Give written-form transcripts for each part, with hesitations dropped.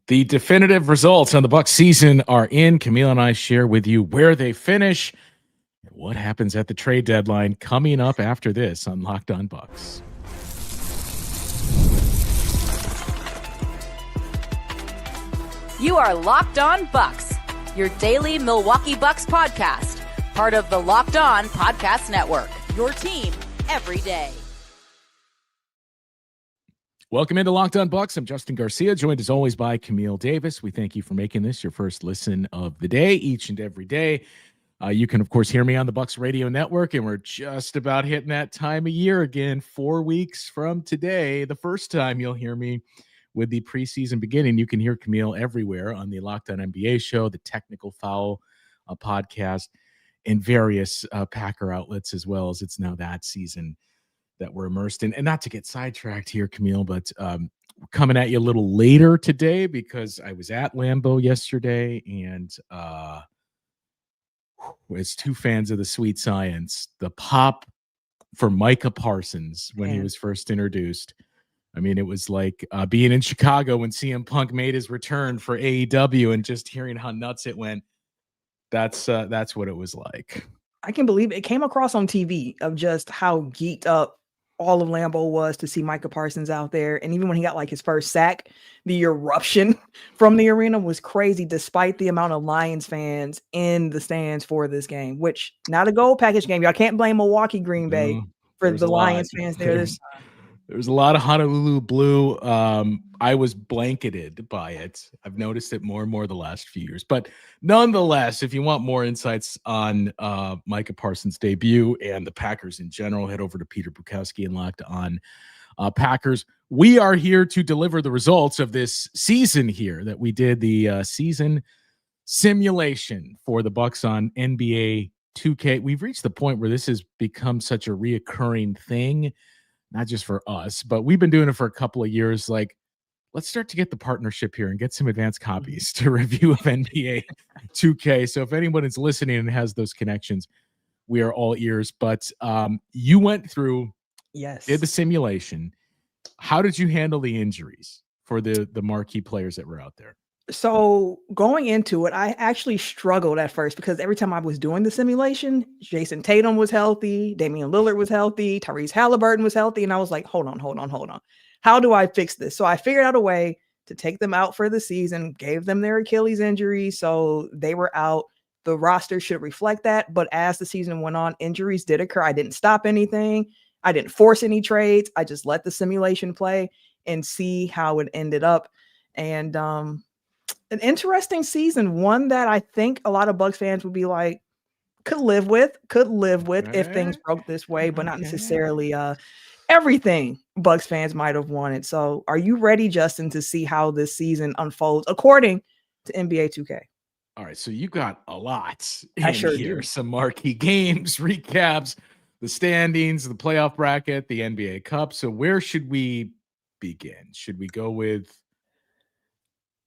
The definitive results on the Bucs season are in. Camille and I share with you where they finish and what happens at the trade deadline coming up after this on Locked On Bucs. You are Locked On Bucs, your daily Milwaukee Bucks podcast, part of the Locked On Podcast Network, your team every day. Welcome into Locked On Bucs. I'm Justin Garcia, joined as always by Camille Davis. We thank you for making this your first listen of the day, each and every day. You can, of course, hear me on the Bucs Radio Network, and we're just about hitting that time of year again. 4 weeks from today, the first time you'll hear me with the preseason beginning. You can hear Camille everywhere on the Locked On NBA show, the Technical Foul podcast, and various Packer outlets, as well as it's now that season that we're immersed in. And not to get sidetracked here, Camille, but we're coming at you a little later today because I was at Lambeau yesterday, and as two fans of the sweet science, the pop for Micah Parsons when he was first introduced. I mean, it was like being in Chicago when CM Punk made his return for AEW and just hearing how nuts it went. That's what it was like. I can believe it came across on TV of just how geeked up all of Lambeau was to see Micah Parsons out there. And even when he got like his first sack, the eruption from the arena was crazy, despite the amount of Lions fans in the stands for this game, which not a gold package game. Y'all can't blame Milwaukee Green Bay for the Lions fans there this time. There was a lot of Honolulu blue. I was blanketed by it. I've noticed it more and more the last few years. But nonetheless, if you want more insights on Micah Parsons' debut and the Packers in general, head over to Peter Bukowski and Locked On Packers. We are here to deliver the results of this season here that we did the season simulation for the Bucs on NBA 2K. We've reached the point where this has become such a reoccurring thing. Not just for us, but we've been doing it for a couple of years. Like, let's start to get the partnership here and get some advanced copies to review of NBA 2K. So if anyone is listening and has those connections, we are all ears. But you went through, did the simulation. How did you handle the injuries for the marquee players that were out there? So going into it, I actually struggled at first because every time I was doing the simulation, Jason Tatum was healthy, Damian Lillard was healthy, Tyrese Halliburton was healthy. And I was like, hold on. How do I fix this? So I figured out a way to take them out for the season, gave them their Achilles injury. So they were out. The roster should reflect that. But as the season went on, injuries did occur. I didn't stop anything. I didn't force any trades. I just let the simulation play and see how it ended up. And, an interesting season, one that I think a lot of Bucs fans would be like, could live with if things broke this way, but not necessarily everything Bucs fans might have wanted. So are you ready, Justin, to see how this season unfolds according to NBA 2K? All right, so you got a lot I sure here. do. Some marquee games, recaps, the standings, the playoff bracket, the NBA Cup. So where should we begin? Should we go with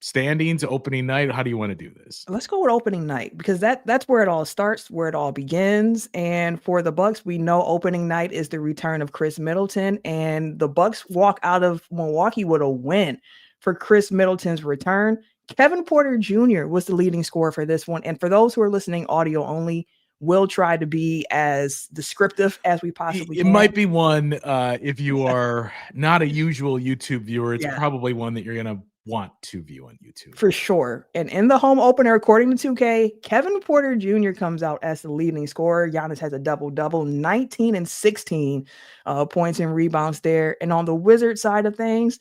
standings, opening night? How do you want to do this? Let's go with opening night because that's where it all starts, where it all begins. And for the Bucs, we know opening night is the return of Chris Middleton, and the Bucs walk out of Milwaukee with a win for Chris Middleton's return. Kevin Porter Jr. was the leading scorer for this one. And for those who are listening audio only, we'll try to be as descriptive as we possibly can. It might be one, if you are not a usual YouTube viewer, it's probably one that you're going to want to view on YouTube. For sure. And in the home opener, according to 2K, Kevin Porter Jr. comes out as the leading scorer. Giannis has a double-double, 19 and 16 points and rebounds there. And on the Wizards side of things,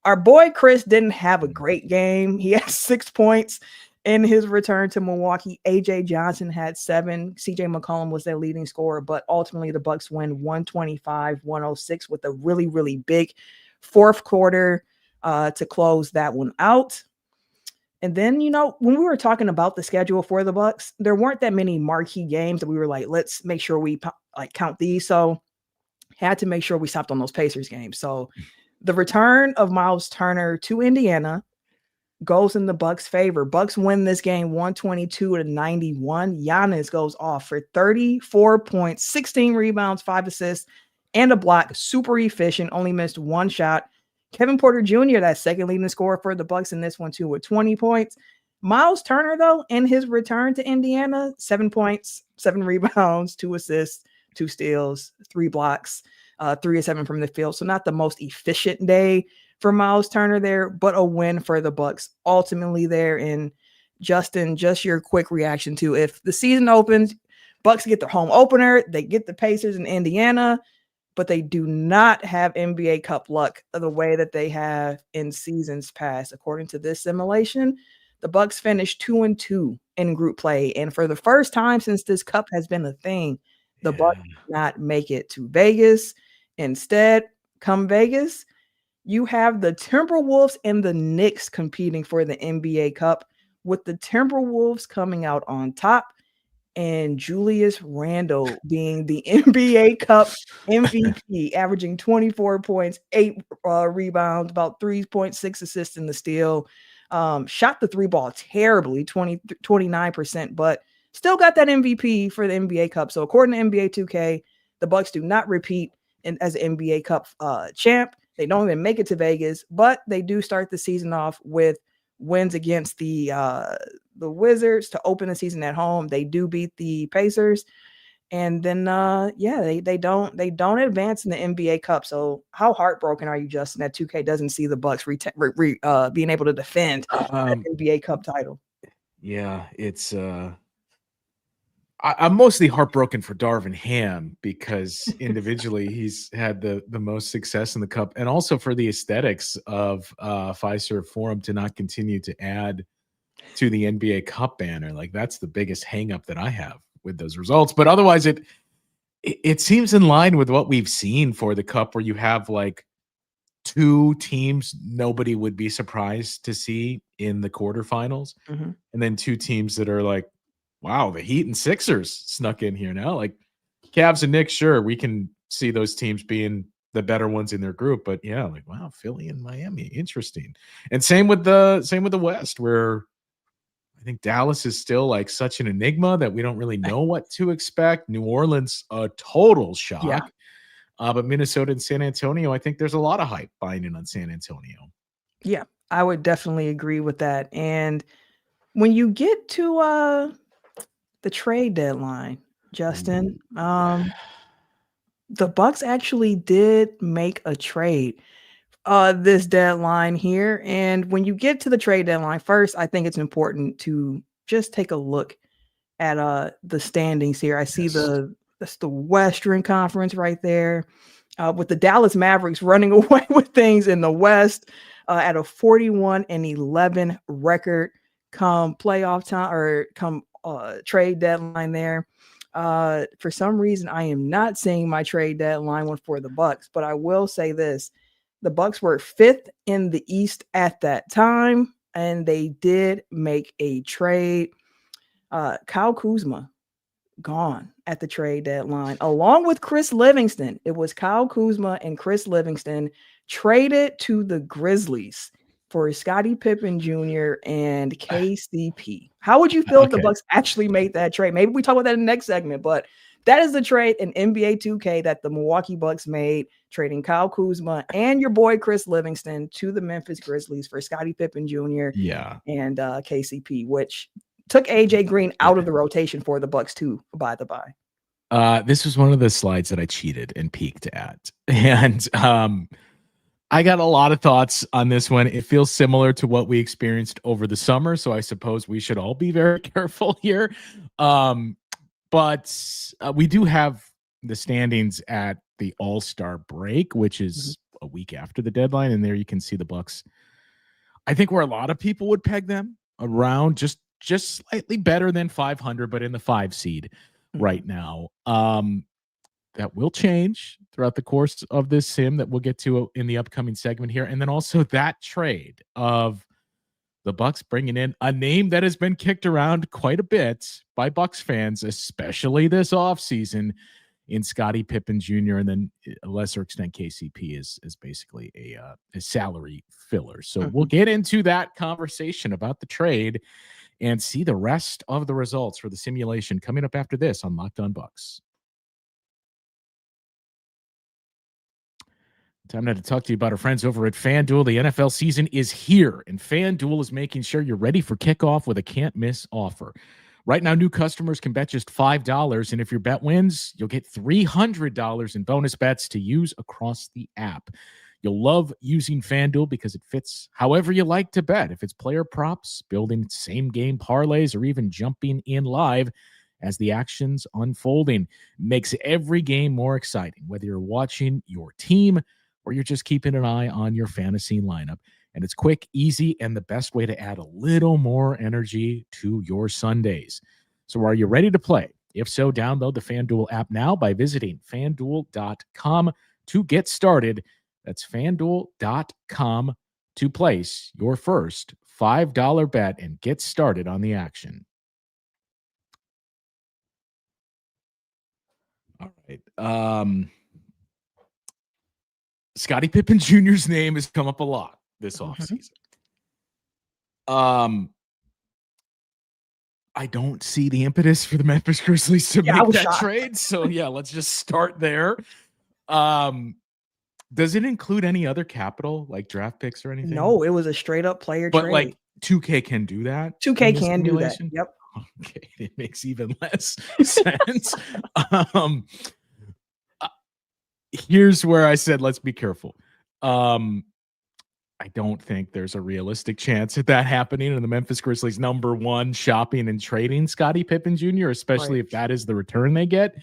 our boy Chris didn't have a great game. He had 6 points in his return to Milwaukee. AJ Johnson had 7. CJ McCollum was their leading scorer, but ultimately the Bucs win 125-106 with a really, really big fourth quarter to close that one out. And then, when we were talking about the schedule for the Bucs, there weren't that many marquee games that we were like, let's make sure we count these. So had to make sure we stopped on those Pacers games. So the return of Myles Turner to Indiana goes in the Bucs' favor. Bucs win this game 122-91. Giannis goes off for 34 points, 16 rebounds, 5 assists, and a block. Super efficient. Only missed one shot. Kevin Porter Jr., that second leading scorer for the Bucks in this one too, with 20 points. Myles Turner, though, in his return to Indiana, 7 points, 7 rebounds, 2 assists, 2 steals, 3 blocks, 3 of 7 from the field. So not the most efficient day for Myles Turner there, but a win for the Bucks ultimately there. And Justin, just your quick reaction to if the season opens, Bucks get their home opener, they get the Pacers in Indiana, but they do not have NBA Cup luck the way that they have in seasons past. According to this simulation, the Bucks finished 2-2 in group play, and for the first time since this cup has been a thing, the Bucks did not make it to Vegas. Instead, come Vegas, you have the Timberwolves and the Knicks competing for the NBA Cup, with the Timberwolves coming out on top and Julius Randle being the NBA Cup MVP, averaging 24 points, 8 rebounds, about 3.6 assists in the steal. Shot the 3 ball terribly, 29%, but still got that MVP for the NBA Cup. So according to NBA 2K, the Bucks do not repeat as an NBA Cup champ. They don't even make it to Vegas, but they do start the season off with wins against the Wizards to open the season at home. They do beat the Pacers, and then they don't advance in the NBA Cup. So how heartbroken are you, Justin, that 2K doesn't see the Bucks being able to defend that NBA Cup title? Yeah, it's I'm mostly heartbroken for Darvin Ham because individually he's had the most success in the cup, and also for the aesthetics of Fiserv Forum to not continue to add to the NBA Cup banner. Like, that's the biggest hang up that I have with those results. But otherwise, it seems in line with what we've seen for the cup, where you have like 2 teams nobody would be surprised to see in the quarterfinals, and then 2 teams that are like, wow, the Heat and Sixers snuck in here now. Like Cavs and Knicks, sure, we can see those teams being the better ones in their group, but yeah, like, wow, Philly and Miami, interesting. And same with the West, where I think Dallas is still like such an enigma that we don't really know what to expect. New Orleans, a total shock. Yeah. But Minnesota and San Antonio, I think there's a lot of hype buying in on San Antonio. Yeah, I would definitely agree with that. And when you get to the trade deadline, Justin, the Bucks actually did make a trade this deadline here. And when you get to the trade deadline, first, I think it's important to just take a look at the standings here. I see that's the Western Conference right there, with the Dallas Mavericks running away with things in the West at a 41-11 record come playoff time, or come trade deadline there. For some reason, I am not seeing my trade deadline one for the Bucks, but I will say this: the Bucks were 5th in the East at that time, and they did make a trade. Kyle Kuzma gone at the trade deadline, along with Chris Livingston. It was Kyle Kuzma and Chris Livingston traded to the Grizzlies for Scottie Pippen Jr. and KCP. How would you feel if the Bucks actually made that trade? Maybe we talk about that in the next segment, but that is the trade in NBA 2K that the Milwaukee Bucks made, trading Kyle Kuzma and your boy Chris Livingston to the Memphis Grizzlies for Scottie Pippen Jr. and KCP, which took AJ Green out of the rotation for the Bucks too, by the by. This was one of the slides that I cheated and peeked at. And I got a lot of thoughts on this one. It feels similar to what we experienced over the summer, so I suppose we should all be very careful here. But we do have the standings at the All-Star break, which is a week after the deadline, and there you can see the Bucks. I think where a lot of people would peg them around just slightly better than 500, but in the 5 seed right now. That will change throughout the course of this sim that we'll get to in the upcoming segment here. And then also that trade of the Bucks bringing in a name that has been kicked around quite a bit by Bucks fans, especially this offseason, in Scottie Pippen Jr. And then a lesser extent, KCP is basically a salary filler. So we'll get into that conversation about the trade and see the rest of the results for the simulation coming up after this on Locked On Bucks. Time now to talk to you about our friends over at FanDuel. The NFL season is here, and FanDuel is making sure you're ready for kickoff with a can't-miss offer. Right now, new customers can bet just $5, and if your bet wins, you'll get $300 in bonus bets to use across the app. You'll love using FanDuel because it fits however you like to bet. If it's player props, building same-game parlays, or even jumping in live as the action's unfolding, makes every game more exciting, whether you're watching your team or you're just keeping an eye on your fantasy lineup. And it's quick, easy, and the best way to add a little more energy to your Sundays. So are you ready to play? If so, download the FanDuel app now by visiting FanDuel.com to get started. That's FanDuel.com to place your first $5 bet and get started on the action. All right. Scottie Pippen Jr.'s name has come up a lot this offseason. I don't see the impetus for the Memphis Grizzlies to make that trade. So yeah, let's just start there. Does it include any other capital, like draft picks or anything? No, it was a straight up player but trade. Like 2K can do that. 2K can do that. Yep. Okay, it makes even less sense. Here's where I said, let's be careful. I don't think there's a realistic chance of that happening in the Memphis Grizzlies #1 shopping and trading Scottie Pippen Jr., especially if that is the return they get.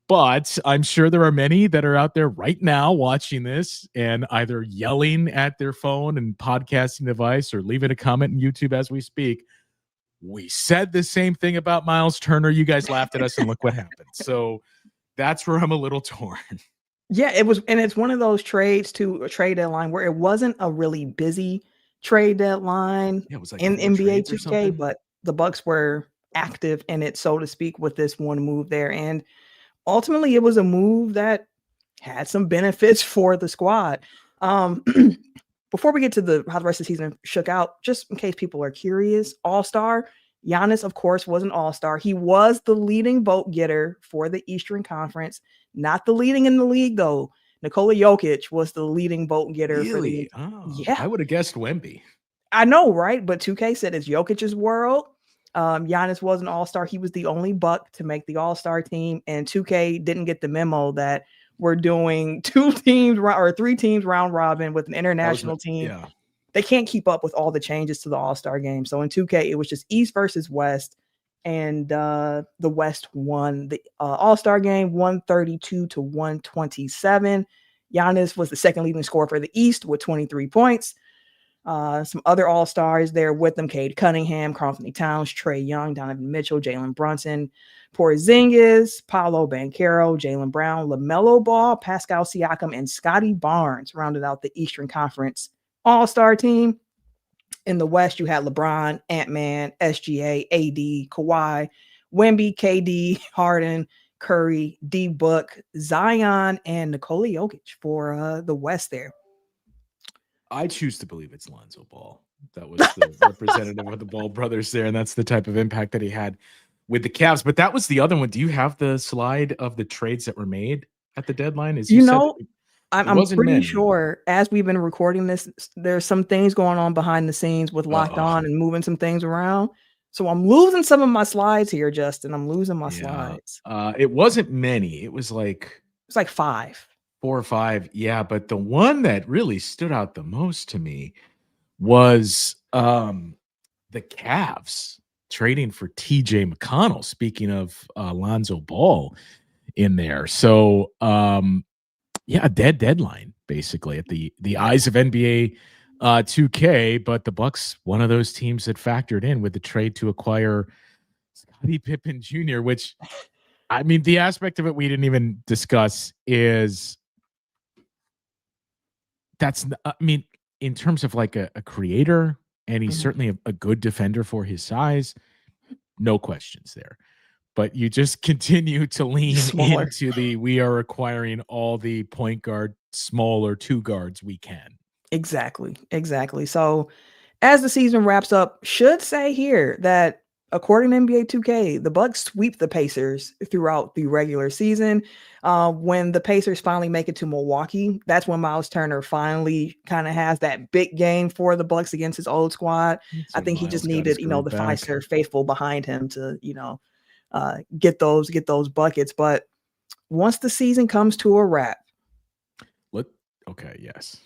But I'm sure there are many that are out there right now watching this and either yelling at their phone and podcasting device or leaving a comment in YouTube as we speak. We said the same thing about Myles Turner. You guys laughed at us and look what happened. So that's where I'm a little torn. Yeah, it was, and it's one of those trades to a trade deadline where it wasn't a really busy trade deadline like in NBA 2K, but the Bucks were active in it, so to speak, with this one move there. And ultimately, it was a move that had some benefits for the squad. Before we get to how the rest of the season shook out, just in case people are curious, All-Star, Giannis, of course, was an All-Star. He was the leading vote getter for the Eastern Conference. Not the leading in the league, though. Nikola Jokic was the leading vote getter for the league. Yeah. I would have guessed Wemby. I know, right? But 2K said it's Jokic's world. Giannis was an All-Star. He was the only Buck to make the All-Star team, and 2K didn't get the memo that we're doing 3 teams round robin with an international team. Yeah. They can't keep up with all the changes to the All-Star game. So in 2K, it was just East versus West. And the West won the All-Star game 132-127. Giannis was the second leading scorer for the East with 23 points. Some other All-Stars there with them: Cade Cunningham, Karl-Anthony Towns, Trae Young, Donovan Mitchell, Jalen Brunson, Porzingis, Paolo Banchero, Jaylen Brown, LaMelo Ball, Pascal Siakam, and Scotty Barnes rounded out the Eastern Conference All-Star team. In the West, you had LeBron, Ant-Man, SGA, AD, Kawhi, Wemby, KD, Harden, Curry, D-Book, Zion, and Nikola Jokic for the West there. I choose to believe it's Lonzo Ball. That was the representative of the Ball brothers there, and that's the type of impact that he had with the Cavs. But that was the other one. Do you have the slide of the trades that were made at the deadline? I'm pretty sure as we've been recording this, there's some things going on behind the scenes with Locked On and moving some things around. So I'm losing some of my slides here, Justin. I'm losing my slides. It wasn't many. It was like 5. 4 or 5. Yeah, but the one that really stood out the most to me was the Cavs trading for TJ McConnell. Speaking of Lonzo Ball in there. So a dead deadline, basically, at the eyes of NBA 2K, but the Bucks, one of those teams that factored in with the trade to acquire Scottie Pippen Jr., which, I mean, the aspect of it we didn't even discuss is in terms of like a creator, and he's certainly a good defender for his size, no questions there. But you just continue to lean into we are acquiring all the point guard, smaller 2 guards we can. Exactly. So as the season wraps up, should say here that according to NBA 2K, the Bucks sweep the Pacers throughout the regular season. When the Pacers finally make it to Milwaukee, that's when Myles Turner finally kind of has that big game for the Bucks against his old squad. That's I when think he just Miles got his needed, groove the back. Fiserv faithful behind him to, get those buckets. But once the season comes to a wrap, yes.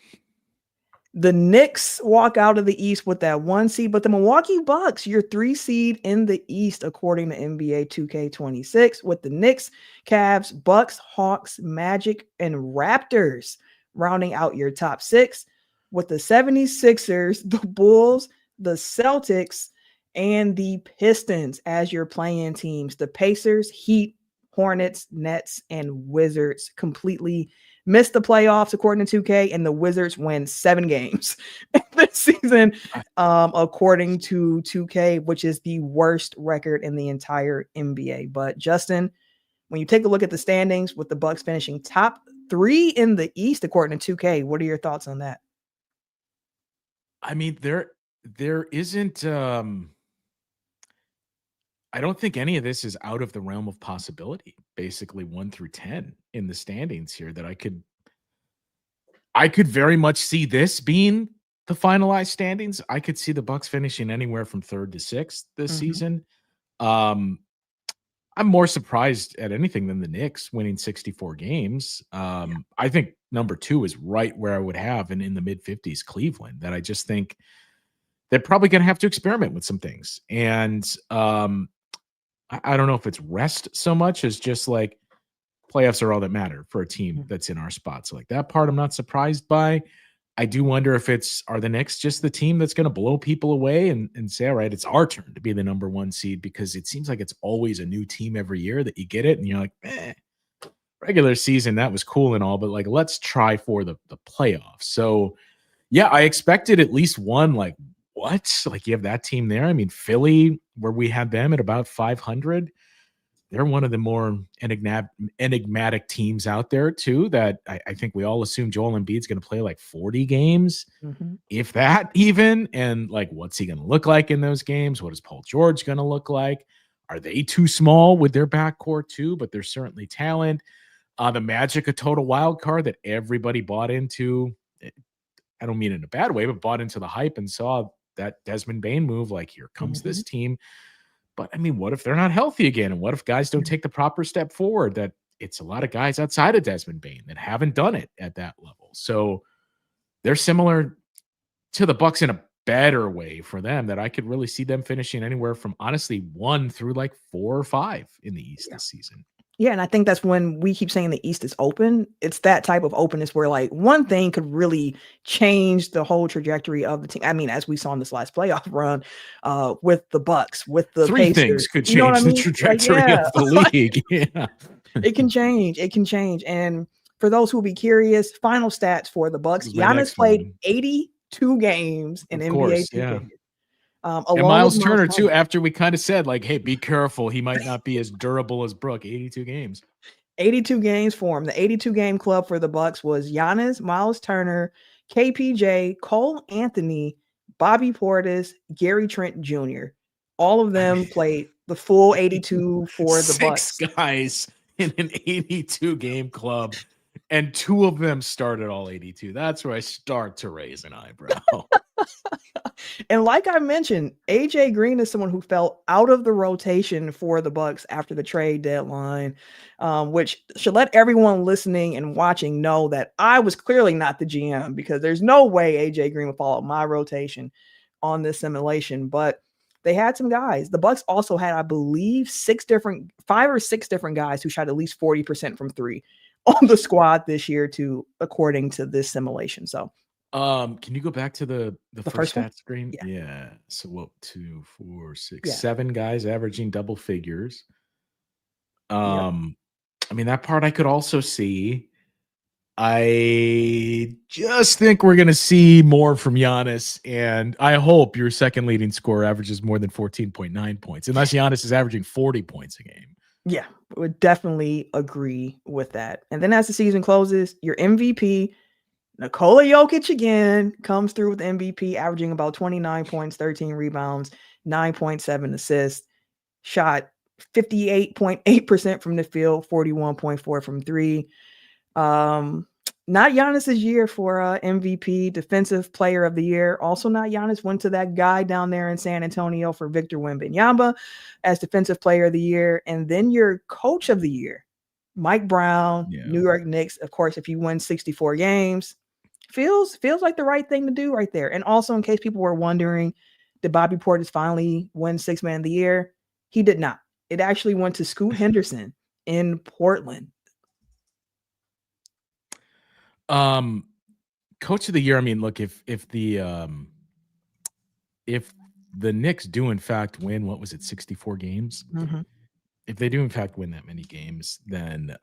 the Knicks walk out of the East with that 1 seed, but the Milwaukee Bucks, your 3 seed in the East, according to NBA 2K26, with the Knicks, Cavs, Bucks, Hawks, Magic, and Raptors rounding out your top 6, with the 76ers, the Bulls, the Celtics, and the Pistons as your play-in teams. The Pacers, Heat, Hornets, Nets, and Wizards completely missed the playoffs according to 2K, and the Wizards win 7 games this season, according to 2K, which is the worst record in the entire NBA. But Justin, when you take a look at the standings with the Bucks finishing top 3 in the East according to 2K, what are your thoughts on that? I mean, there isn't I don't think any of this is out of the realm of possibility. Basically 1 through 10 in the standings here that I could very much see this being the finalized standings. I could see the Bucks finishing anywhere from 3rd to 6th this season. I'm more surprised at anything than the Knicks winning 64 games. I think number 2 is right where I would have, and in the mid 50s, Cleveland, that I just think they're probably going to have to experiment with some things. And I don't know if it's rest so much as just like playoffs are all that matter for a team that's in our spot. So like that part I'm not surprised by. I do wonder if are the Knicks just the team that's going to blow people away and say, all right, it's our turn to be the number 1 seed, because it seems like it's always a new team every year that you get it. And you're like, regular season, that was cool and all, but like, let's try for the playoffs. So yeah, I expected at least one, like, what? Like, you have that team there. I mean, Philly, where we had them at about 500, they're one of the more enigmatic teams out there too, that I think we all assume Joel Embiid's going to play like 40 games, if that even. And like, what's he going to look like in those games? What is Paul George going to look like? Are they too small with their backcourt too? But there's certainly talent. The Magic, a total wild card that everybody bought into. I don't mean in a bad way, but bought into the hype and saw that Desmond Bane move, like, here comes this team. But I mean, what if they're not healthy again? And what if guys don't take the proper step forward? That it's a lot of guys outside of Desmond Bane that haven't done it at that level. So they're similar to the Bucks in a better way for them, that I could really see them finishing anywhere from honestly 1 through like 4 or 5 in the East this season. Yeah, and I think that's when we keep saying the East is open. It's that type of openness where like one thing could really change the whole trajectory of the team. I mean, as we saw in this last playoff run, with the Bucks, with the 3 Pacers, things could change the trajectory of the league. Yeah, it can change. It can change. And for those who will be curious, final stats for the Bucks: Giannis played 82 games in NBA 2K. And Myles Turner too, after we kind of said like, hey, be careful, he might not be as durable as Brook. 82 games. 82 games for him. The 82 game club for the Bucks was Giannis, Myles Turner, KPJ, Cole Anthony, Bobby Portis, Gary Trent Jr. All of them played the full 82 for the Bucks. 6 guys in an 82 game club, and 2 of them started all 82. That's where I start to raise an eyebrow. And like I mentioned, AJ Green is someone who fell out of the rotation for the Bucks after the trade deadline, which should let everyone listening and watching know that I was clearly not the GM, because there's no way AJ Green would fall out my rotation on this simulation. But they had some guys. The Bucks also had, I believe, 5 or 6 different guys who shot at least 40% from 3 on the squad this year too, according to this simulation. So can you go back to the first stat screen? Yeah. So what, 2, 4, 6, 7 guys averaging double figures. I mean, that part I could also see. I just think we're going to see more from Giannis, and I hope your second leading scorer averages more than 14.9 points, unless Giannis is averaging 40 points a game. Yeah, would definitely agree with that. And then as the season closes, your MVP, Nikola Jokic again, comes through with MVP, averaging about 29 points, 13 rebounds, 9.7 assists. shot 58.8% from the field, 41.4 from three. Not Giannis's year for MVP, defensive player of the year. Also not Giannis. Went to that guy down there in San Antonio for Victor Wembanyama as defensive player of the year. And then your coach of the year, Mike Brown, New York Knicks. Of course, if you win 64 games, feels like the right thing to do right there. And also, in case people were wondering, did Bobby Portis finally win Sixth Man of the Year? He did not. It actually went to Scoot Henderson in Portland. Coach of the year. I mean, look, if the Knicks do in fact win, what was it, 64 games? Mm-hmm. If they do in fact win that many games, then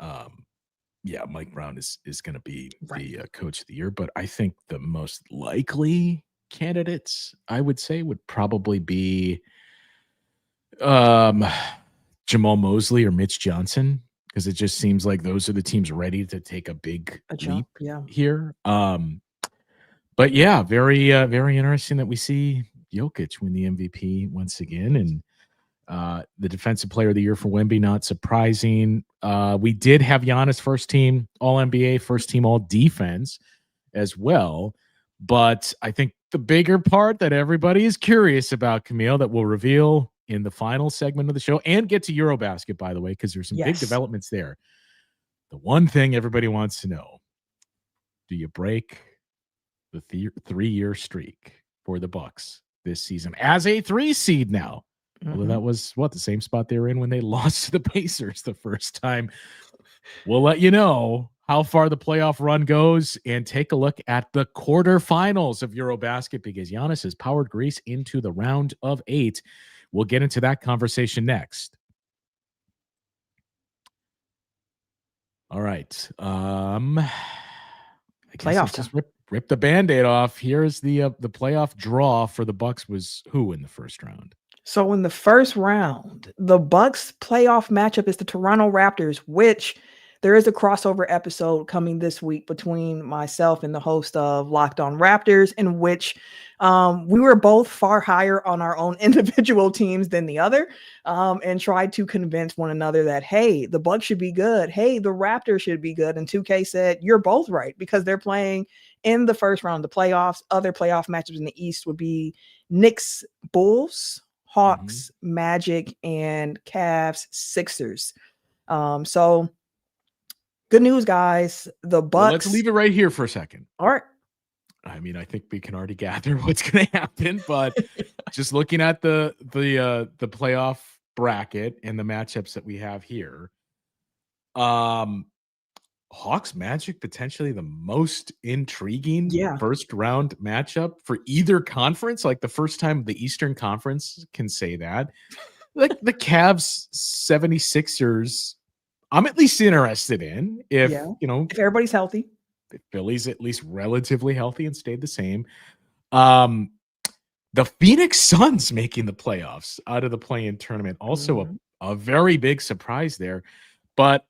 Mike Brown is going to be the coach of the year. But I think the most likely candidates, I would say, would probably be Jamal Mosley or Mitch Johnson, because it just seems like those are the teams ready to take a big leap here. But yeah, very interesting that we see Jokic win the MVP once again, and the defensive player of the year for Wemby, not surprising. We did have Giannis first team All NBA, first team All Defense as well. But I think the bigger part that everybody is curious about, Camille, that we'll reveal in the final segment of the show and get to Eurobasket, by the way, because there's some big developments there. The one thing everybody wants to know, do you break the 3-year streak for the Bucks this season as a 3 seed now? Although that was the same spot they were in when they lost to the Pacers the first time. We'll let you know how far the playoff run goes and take a look at the quarterfinals of Eurobasket, because Giannis has powered Greece into the round of 8. We'll get into that conversation next. All right. I guess playoff just rip the Band-Aid off. Here's the playoff draw for the Bucks. Was who in the first round? So in the first round, the Bucks playoff matchup is the Toronto Raptors, which there is a crossover episode coming this week between myself and the host of Locked On Raptors, in which we were both far higher on our own individual teams than the other, and tried to convince one another that, hey, the Bucks should be good. Hey, the Raptors should be good. And 2K said, you're both right, because they're playing in the first round of the playoffs. Other playoff matchups in the East would be Knicks, Bulls, Hawks, Magic, and Cavs, Sixers. So good news, guys. The Bucks. Well, let's leave it right here for a second. All right. I mean, I think we can already gather what's going to happen, but just looking at the playoff bracket and the matchups that we have here, Hawks Magic, potentially the most intriguing first round matchup for either conference. Like the first time the Eastern Conference can say that. Like the Cavs 76ers, I'm at least interested in if everybody's healthy. If Philly's at least relatively healthy and stayed the same. The Phoenix Suns making the playoffs out of the play-in tournament. Also a very big surprise there. But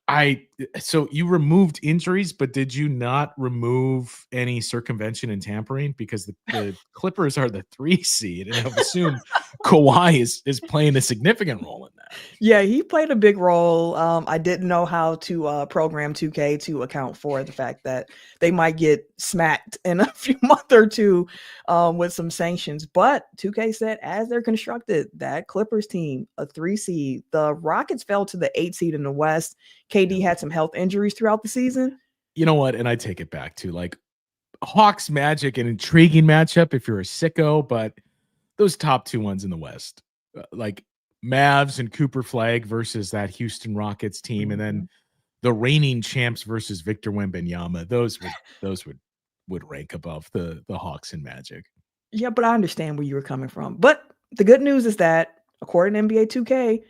so you removed injuries, but did you not remove any circumvention and tampering? Because the Clippers are the 3 seed, and I would assume Kawhi is playing a significant role in that. Yeah, he played a big role. I didn't know how to program 2K to account for the fact that they might get smacked in a few months or two with some sanctions. But 2K said, as they're constructed, that Clippers team, a 3 seed. The Rockets fell to the 8 seed in the West. KD had some health injuries throughout the season. You know what? And I take it back to like Hawks Magic, an intriguing matchup if you're a sicko, but those top 2 ones in the West, like Mavs and Cooper Flag versus that Houston Rockets team, and then the reigning champs versus Victor Wembanyama, those would rank above the Hawks and Magic. Yeah, but I understand where you were coming from. But the good news is that according to NBA 2K,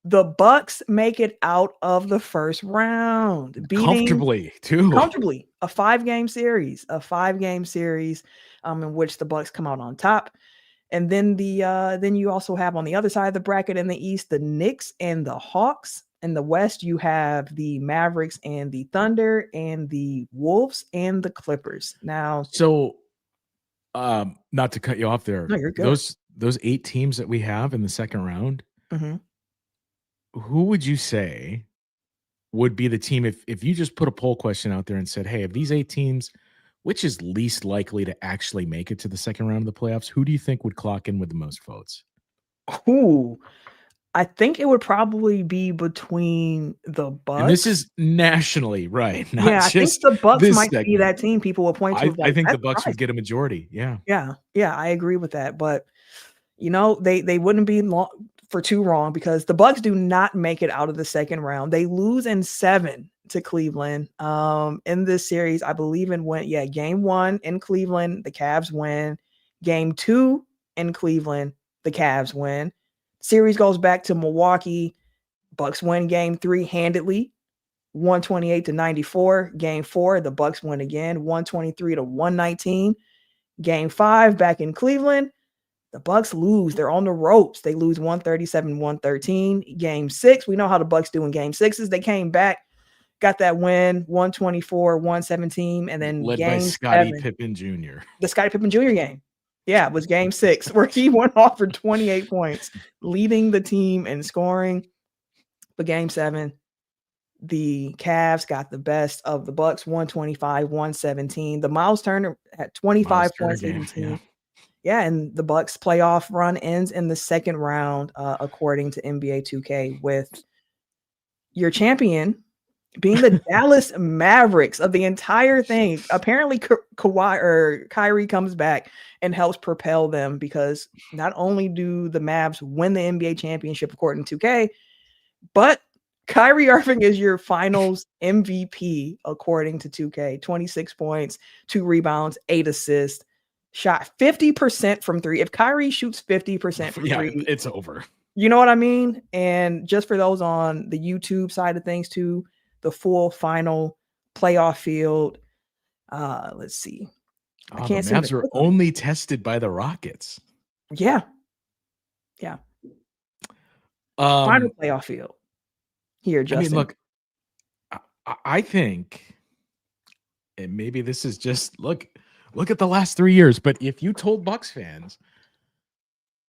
the Bucks make it out of the first round, comfortably too. Comfortably, a 5-game series, in which the Bucks come out on top. And then then you also have on the other side of the bracket in the East, the Knicks and the Hawks. In the West, you have the Mavericks and the Thunder, and the Wolves and the Clippers. Now, so not to cut you off there, no, you're good. Those 8 teams that we have in the second round. who would you say would be the team if you just put a poll question out there and said, hey, of these 8 teams, which is least likely to actually make it to the second round of the playoffs? Who do you think would clock in with the most votes? Ooh, I think it would probably be between the Bucks. And this is nationally, right? Not Yeah, I think just the Bucks this might be segment. that team people will point to. I Like, think the that's Bucks would surprising. get a majority. Yeah. Yeah, I agree with that. But they wouldn't be for too wrong because the Bucks do not make it out of the second round. They lose in 7 to Cleveland. In this series, I believe game 1 in Cleveland, the Cavs win. Game 2 in Cleveland, the Cavs win. Series goes back to Milwaukee. Bucks win game 3 handedly, 128-94. Game 4, the Bucks win again, 123-119. Game 5 back in Cleveland, the Bucks lose. They're on the ropes. They lose 137-113. Game 6, we know how the Bucks do in game 6s. They came back, got that win, 124-117, and then led game by Scottie 7, Pippen Jr. the Scottie Pippen Jr. game. Yeah, it was game 6 where he went off for 28 points, leading the team in scoring. But game 7, the Cavs got the best of the Bucks, 125-117. The Myles Turner had 25 points leading the team. Yeah, and the Bucks playoff run ends in the second round, according to NBA 2K, with your champion being the Dallas Mavericks of the entire thing. Apparently, Kyrie comes back and helps propel them because not only do the Mavs win the NBA championship according to 2K, but Kyrie Irving is your finals MVP according to 2K. 26 points, 2 rebounds, 8 assists. Shot 50% from 3. If Kyrie shoots 50% from 3, it's over. You know what I mean? And just for those on the YouTube side of things too, the full final playoff field. Let's see. I can't the Mavs are only tested by the Rockets. Yeah. Final playoff field here, Justin. I mean, look, I think, and maybe this is just look at the last 3 years, but if you told Bucks fans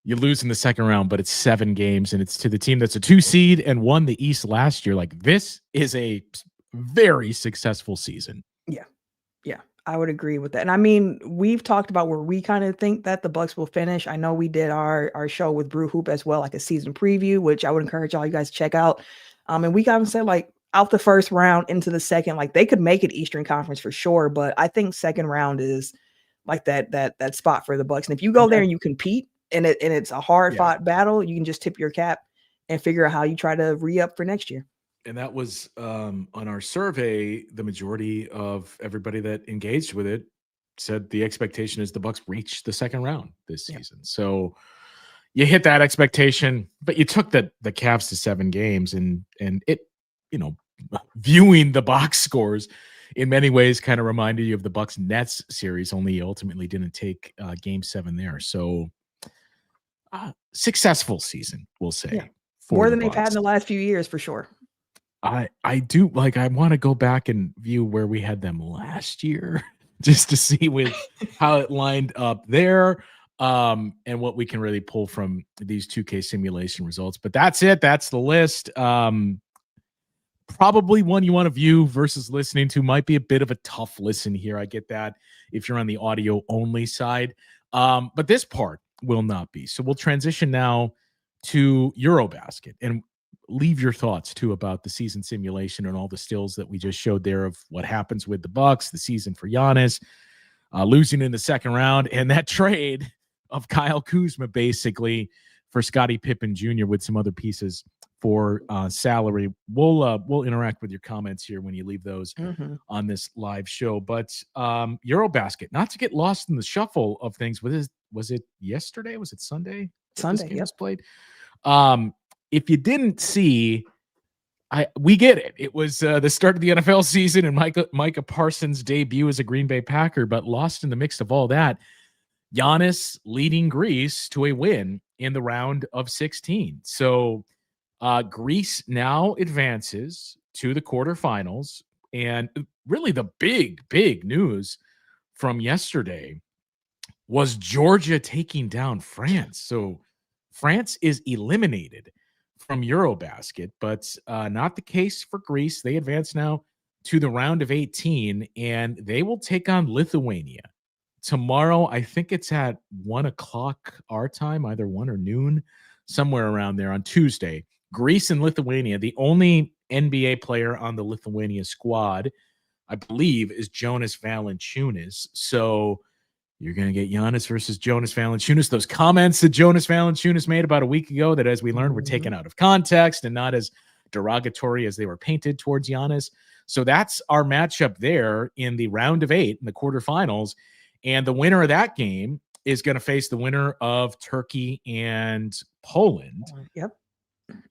you lose in the second round, but it's 7 games and it's to the team that's a 2 seed and won the East last year, like this is a very successful season. Yeah, I would agree with that. And I mean, we've talked about where we kind of think that the Bucks will finish. I know we did our show with Brew Hoop as well, like a season preview, which I would encourage all you guys to check out. And we kind of said like out the first round into the second, like they could make it Eastern Conference for sure. But I think second round is like that spot for the Bucks. And if you go there and you compete and it's a hard fought battle, you can just tip your cap and figure out how you try to re-up for next year. And that was on our survey, the majority of everybody that engaged with it said the expectation is the Bucks reach the second round this season. So you hit that expectation, but you took the Cavs to 7 games and it, viewing the box scores in many ways kind of reminded you of the Bucks Nets series, only ultimately didn't take game 7 there. So successful season, we'll say. Yeah. More than they've had in the last few years for sure. I do like, I want to go back and view where we had them last year just to see with how it lined up there and what we can really pull from these 2K simulation results. But that's it. That's the list. Probably one you want to view versus listening to. Might be a bit of a tough listen here. I get that if you're on the audio only side. But this part will not be. So we'll transition now to Eurobasket and leave your thoughts too about the season simulation and all the stills that we just showed there of what happens with the Bucks, the season for Giannis, losing in the second round, and that trade of Kyle Kuzma basically for Scottie Pippen Jr. with some other pieces for salary. We'll interact with your comments here when you leave those on this live show. But Eurobasket, not to get lost in the shuffle of things. Was it yesterday? Was it Sunday? Sunday, yes. Played. If you didn't see, we get it. It was the start of the NFL season and Micah Parsons' debut as a Green Bay Packer, but lost in the mix of all that, Giannis leading Greece to a win in the round of 16. So Greece now advances to the quarterfinals. And really the big news from yesterday was Georgia taking down France. So France is eliminated from Eurobasket, but not the case for Greece. They advance now to the round of 18, and they will take on Lithuania tomorrow. I think it's at 1:00 our time, either 1 or noon, somewhere around there on Tuesday. Greece and Lithuania. The only NBA player on the Lithuania squad, I believe, is Jonas Valanciunas. So you're going to get Giannis versus Jonas Valanciunas. Those comments that Jonas Valanciunas made about a week ago that, as we learned, were taken out of context and not as derogatory as they were painted towards Giannis. So that's our matchup there in the round of 8 in the quarterfinals. And the winner of that game is going to face the winner of Turkey and Poland. Yep.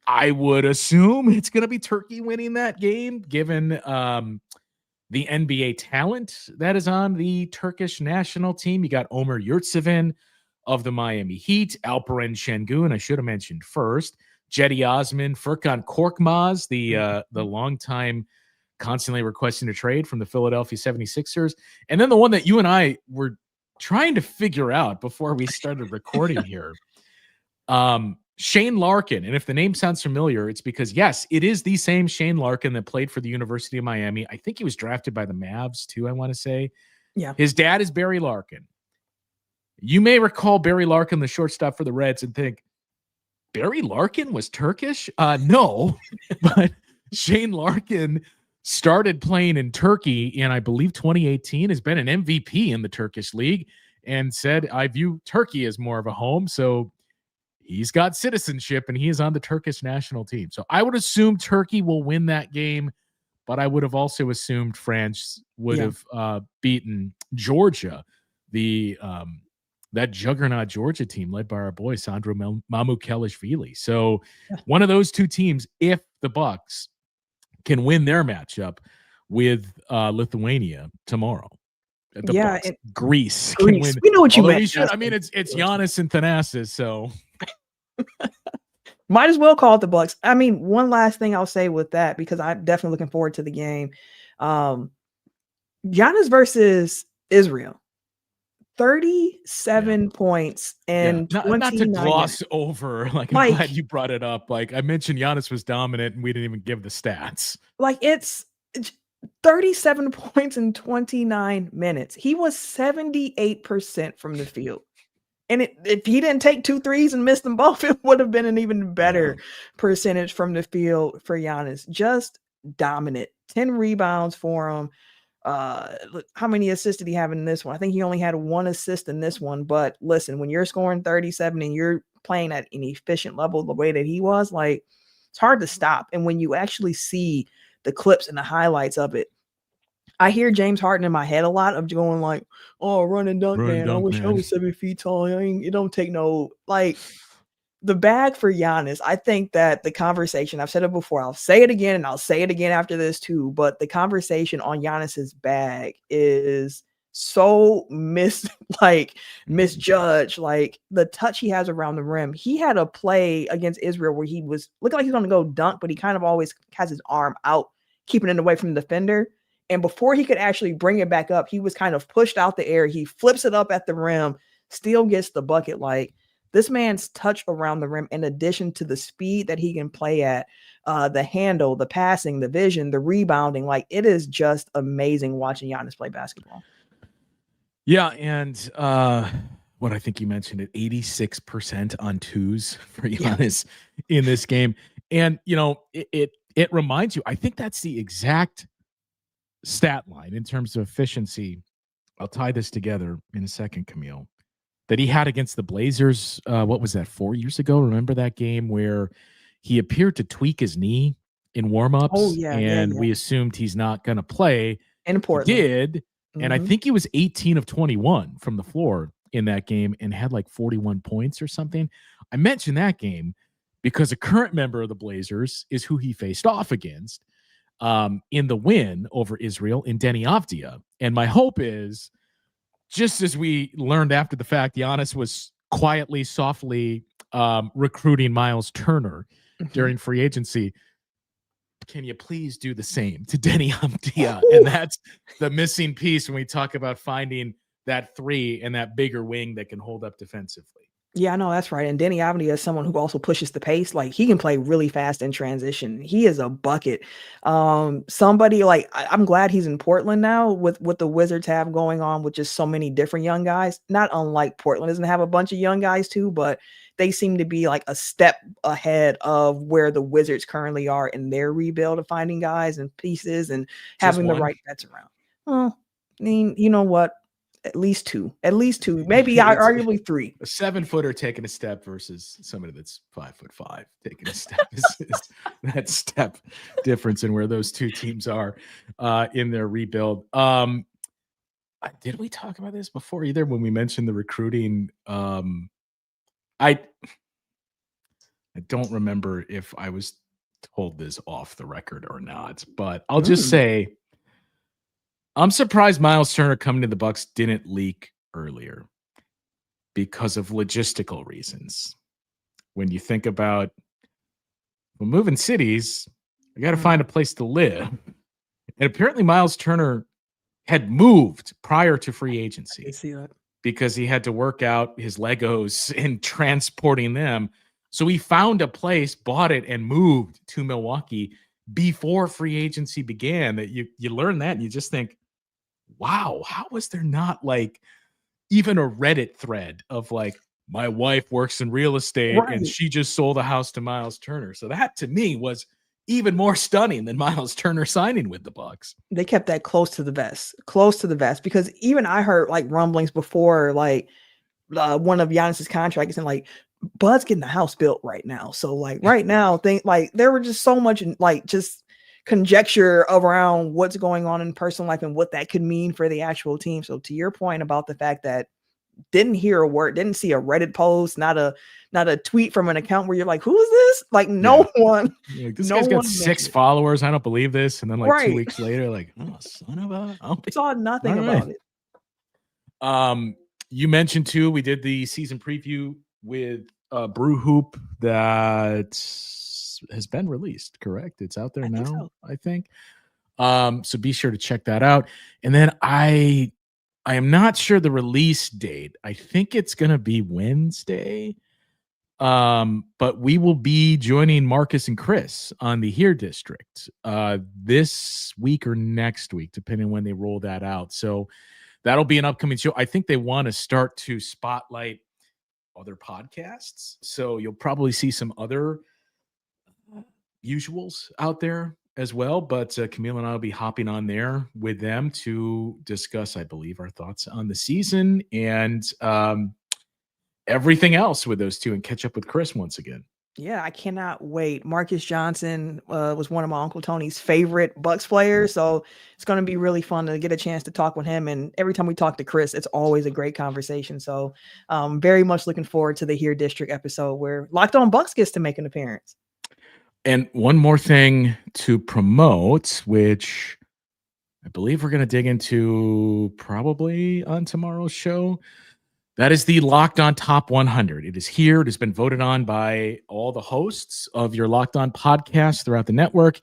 I would assume it's going to be Turkey winning that game, given the NBA talent that is on the Turkish national team. You got Omer Yurtseven of the Miami Heat, Alperen Şengün, I should have mentioned first, Cedi Osman, Furkan Korkmaz, the longtime constantly requesting a trade from the Philadelphia 76ers. And then the one that you and I were trying to figure out before we started recording here, Shane Larkin. And if the name sounds familiar, it's because, yes, it is the same Shane Larkin that played for the University of Miami. I think he was drafted by the Mavs too, I want to say. Yeah. His dad is Barry Larkin. You may recall Barry Larkin, the shortstop for the Reds, and think, Barry Larkin was Turkish? No, but Shane Larkin started playing in Turkey in, I believe, 2018, has been an MVP in the Turkish league, and said, I view Turkey as more of a home. So he's got citizenship and he is on the Turkish national team. So I would assume Turkey will win that game, but I would have also assumed France would have beaten Georgia, that juggernaut Georgia team led by our boy Sandro Mamukelashvili. So one of those two teams, if the Bucks can win their matchup with Lithuania tomorrow. Greece can win. We know what you meant. I mean, it's Giannis and Thanasis, so might as well call it the Bucks. I mean, one last thing I'll say with that, because I'm definitely looking forward to the game. Giannis versus Israel. 37 points and not to gloss over. Like, I'm glad you brought it up. Like, I mentioned Giannis was dominant and we didn't even give the stats. Like, it's 37 points in 29 minutes. He was 78% from the field. And if he didn't take 2 threes and miss them both, it would have been an even better percentage from the field for Giannis. Just dominant. 10 rebounds for him. Look, how many assists did he have in this one? I think he only had 1 assist in this one. But listen, when you're scoring 37 and you're playing at an efficient level the way that he was, like, it's hard to stop. And when you actually see the clips and the highlights of it, I hear James Harden in my head a lot of going like, oh, run and dunk, man. I wish I was 7 feet tall. It don't take no, like, the bag for Giannis. I think that the conversation, I've said it before, I'll say it again, and I'll say it again after this too, but the conversation on Giannis's bag is so misjudged. Like, the touch he has around the rim. He had a play against Israel where he was looking like he's going to go dunk, but he kind of always has his arm out, keeping it away from the defender. And before he could actually bring it back up, he was kind of pushed out the air. He flips it up at the rim, still gets the bucket. Like, this man's touch around the rim, in addition to the speed that he can play at, the handle, the passing, the vision, the rebounding, like, it is just amazing watching Giannis play basketball. Yeah, and what I think you mentioned it, 86% on twos for Giannis in this game. And, you know, it reminds you, I think that's the exact stat line in terms of efficiency. I'll tie this together in a second, Camille, that he had against the Blazers. What was that, 4 years ago? Remember that game where he appeared to tweak his knee in warmups? Oh, yeah. And we assumed he's not going to play. In Portland. He did. And I think he was 18 of 21 from the floor in that game and had like 41 points or something. I mentioned that game because a current member of the Blazers is who he faced off against in the win over Israel in Denny Avdia. And my hope is, just as we learned after the fact, Giannis was quietly, softly recruiting Myles Turner during free agency. Can you please do the same to Denny Avdia? And that's the missing piece when we talk about finding that 3 and that bigger wing that can hold up defensively. Yeah, I know that's right. And Denny Avdia is someone who also pushes the pace. Like he can play really fast in transition. He is a bucket. Somebody like I'm glad he's in Portland now with what the Wizards have going on with just so many different young guys. Not unlike Portland doesn't have a bunch of young guys too, but they seem to be like a step ahead of where the Wizards currently are in their rebuild of finding guys and pieces and having the right bets around. Well, I mean, you know what? At least two, maybe arguably 3. A 7-footer taking a step versus somebody that's 5'5" taking a step is that step difference in where those two teams are in their rebuild. Did we talk about this before either when we mentioned the recruiting? I don't remember if I was told this off the record or not, but I'll just say I'm surprised Myles Turner coming to the Bucks didn't leak earlier because of logistical reasons. When you think about moving cities, I got to find a place to live. And apparently Myles Turner had moved prior to free agency. I see that. Because he had to work out his Legos and transporting them. So he found a place, bought it, and moved to Milwaukee before free agency began. That you learn that and you just think, wow, how was there not like even a Reddit thread of like, my wife works in real estate and she just sold a house to Myles Turner. So that to me was even more stunning than Myles Turner signing with the Bucks. They kept that close to the vest, because even I heard like rumblings before, like one of Giannis's contracts and like Bud's getting the house built right now. So like right now, there were just so much like just conjecture around what's going on in personal life and what that could mean for the actual team. So to your point about the fact that didn't hear a word, didn't see a Reddit post, not a tweet from an account where you're like, who is this? Like no one. Like, this guy's got 6 followers. I don't believe this. And then like 2 weeks later, like, oh, son of a. Saw nothing about it. You mentioned too, we did the season preview with Brew Hoop that has been released, correct? It's out there now, I think. So be sure to check that out. And then I am not sure the release date. I think it's going to be Wednesday. But we will be joining Marcus and Chris on the Here District this week or next week, depending on when they roll that out. So that'll be an upcoming show. I think they want to start to spotlight other podcasts. So you'll probably see some other usuals out there as well. But Camille and I will be hopping on there with them to discuss, I believe, our thoughts on the season and everything else with those two and catch up with Chris once again. Yeah, I cannot wait. Marcus Johnson was one of my Uncle Tony's favorite Bucks players. So it's going to be really fun to get a chance to talk with him. And every time we talk to Chris, it's always a great conversation. So very much looking forward to the Here District episode where Locked On Bucks gets to make an appearance. And one more thing to promote, which I believe we're going to dig into probably on tomorrow's show. That is the Locked On Top 100. It is here. It has been voted on by all the hosts of your Locked On podcast throughout the network.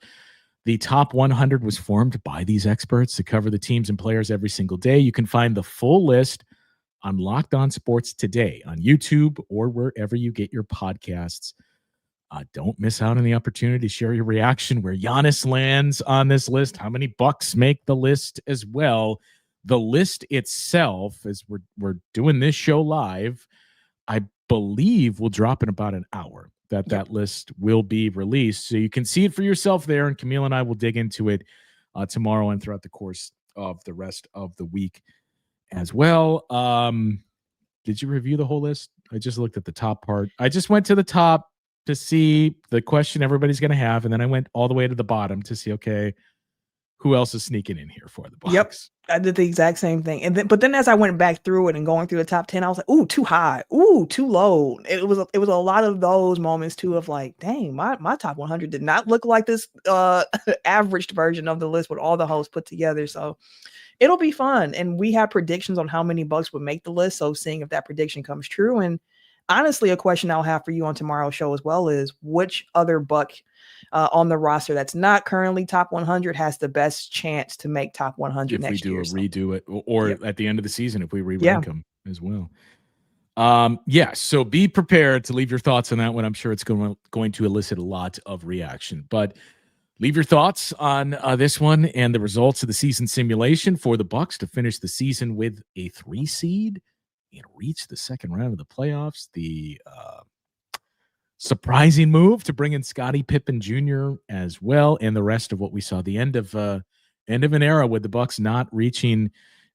The Top 100 was formed by these experts to cover the teams and players every single day. You can find the full list on Locked On Sports today on YouTube or wherever you get your podcasts. Don't miss out on the opportunity to share your reaction where Giannis lands on this list, how many Bucks make the list as well. The list itself, as we're doing this show live, I believe will drop in about an hour that list will be released. So you can see it for yourself there, and Camille and I will dig into it tomorrow and throughout the course of the rest of the week as well. Did you review the whole list? I just looked at the top part. I just went to the top to see the question everybody's going to have, and then I went all the way to the bottom to see, okay, who else is sneaking in here for the Bucks? Yep, I did the exact same thing. And but then as I went back through it and going through the top 10, I was like, ooh, too high. Ooh, too low. It was a lot of those moments too of like, dang, my top 100 did not look like this averaged version of the list with all the hosts put together. So it'll be fun. And we have predictions on how many Bucks would make the list. So seeing if that prediction comes true. And honestly, a question I'll have for you on tomorrow's show as well is which other Buck on the roster that's not currently top 100 has the best chance to make top 100 next year. If we do redo it, or at the end of the season, if we re-rank them as well. Yes. So be prepared to leave your thoughts on that one. I'm sure it's going to elicit a lot of reaction, but leave your thoughts on this one and the results of the season simulation for the Bucks to finish the season with a 3 seed and reach the second round of the playoffs. The surprising move to bring in Scottie Pippen Jr. as well, and the rest of what we saw. The end of an era with the Bucks not reaching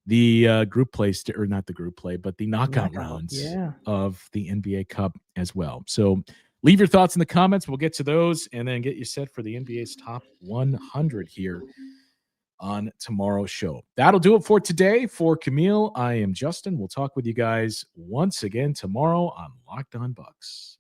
the group play, or not the group play, but the knockout rounds of the NBA Cup as well. So leave your thoughts in the comments. We'll get to those and then get you set for the NBA's top 100 here on tomorrow's show. That'll do it for today. For Camille, I am Justin. We'll talk with you guys once again tomorrow on Locked On Bucks.